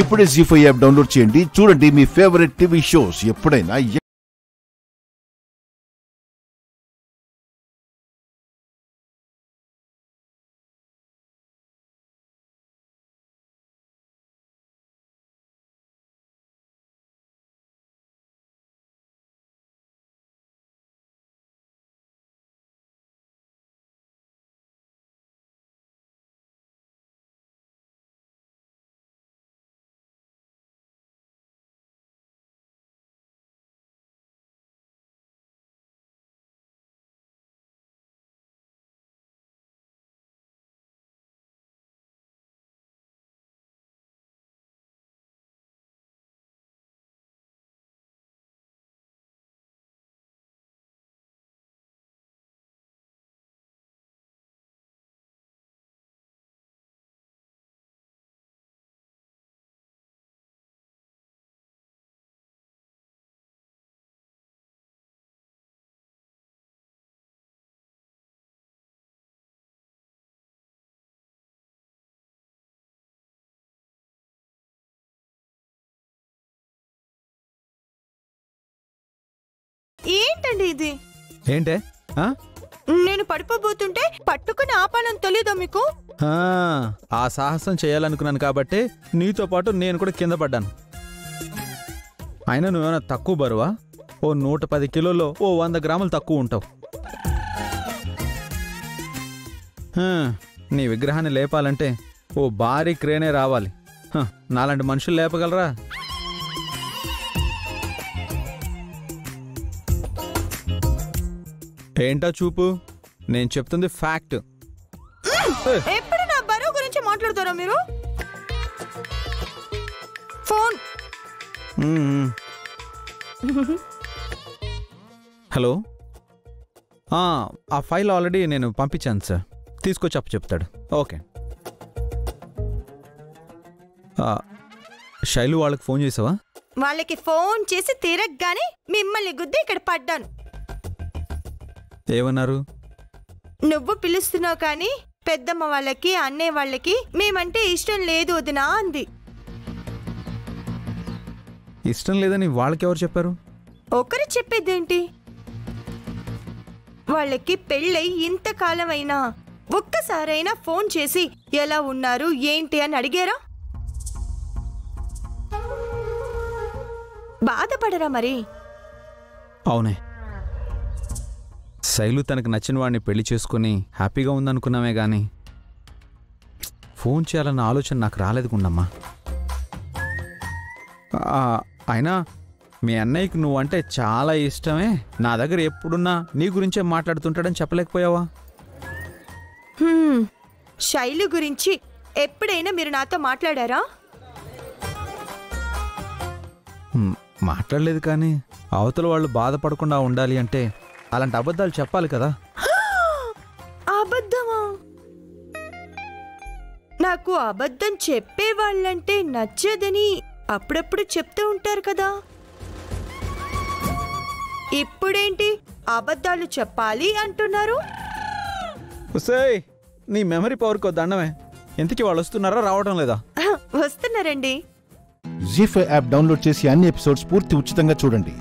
ఇప్పుడే జీ5 app download చేయండి. చూడండి మీ ఫేవరెట్ టీవీ షోస్ ఎప్పుడైనా. ఏంటండి ఇది? ఏంటే? నేను పడిపోబోతుంటే పట్టుకుని ఆపాలని తెలీదా మీకు? ఆ సాహసం చేయాలనుకున్నాను కాబట్టి నీతో పాటు నేను కూడా కింద పడ్డాను. అయినా నువ్వేమైనా తక్కువ బరువా? ఓ 110 కిలోలో ఓ 100 గ్రాములు తక్కువ ఉంటావు. నీ విగ్రహాన్ని లేపాలంటే ఓ భారీ క్రేనే రావాలి. నాలాంటి మనుషులు లేపగలరా? ఏంటా చూపు? నేను చెప్తుంది ఫ్యాక్ట్. ఎప్పుడు నా బరువు గురించి మాట్లాడతారా మీరు? ఫోన్. హలో, ఆ ఫైల్ ఆల్రెడీ నేను పంపించాను సార్, తీసుకొచ్చి చెప్తాడు. ఓకే. శైలు వాళ్ళకి ఫోన్ చేసావా? వాళ్ళకి ఫోన్ చేసి తిరగగానే మిమ్మల్ని గుద్ది ఇక్కడ పడ్డాను. ఏమన్నారు? నువ్వు పిలుస్తున్నావు కానీ పెద్దమ్మ వాళ్ళకి అన్నయ్య వాళ్ళకి మేమంటే ఇష్టం లేదు వదినా అంది. ఇష్టం లేదని వాళ్ళకెవరు చెప్పారు? ఒకరు చెప్పేదేంటి? వాళ్ళకి పెళ్ళై ఇంతకాలం అయినా ఒక్కసారైనా ఫోన్ చేసి ఎలా ఉన్నారు ఏంటి అని అడిగారా? బాధపడరా మరి? అవునే, శైలు తనకు నచ్చిన వాడిని పెళ్లి చేసుకుని హ్యాపీగా ఉందనుకున్నామే గాని ఫోన్ చేయాలన్న ఆలోచన నాకు రాలేదు గుండమ్మా. అయినా మీ అన్నయ్యకి నువ్వంటే చాలా ఇష్టమే, నా దగ్గర ఎప్పుడున్నా నీ గురించే మాట్లాడుతుంటాడని చెప్పలేకపోయావా? శైలు గురించి ఎప్పుడైనా మీరు నాతో మాట్లాడారా? మాట్లాడలేదు, కానీ అవతల వాళ్ళు బాధపడకుండా ఉండాలి అంటే అలాంటి అబద్ధాలు చెప్పాలి కదా. అబద్ధమా? నాకు అబద్ధం చెప్పేవాళ్ళంటే నచ్చదని అప్పుడప్పుడు చెప్తూ ఉంటారు కదా. ఇప్పుడేంటి అబద్ధాలు చెప్పాలి అంటున్నారు? నీ మెమరీ పవర్కో దండమే. ఎంతకి వాళ్ళు వస్తున్నారా, రావడం లేదా? వస్తున్నారండి. జీ5 యాప్ డౌన్లోడ్ చేసి అన్ని ఎపిసోడ్స్ పూర్తి ఉచితంగా చూడండి.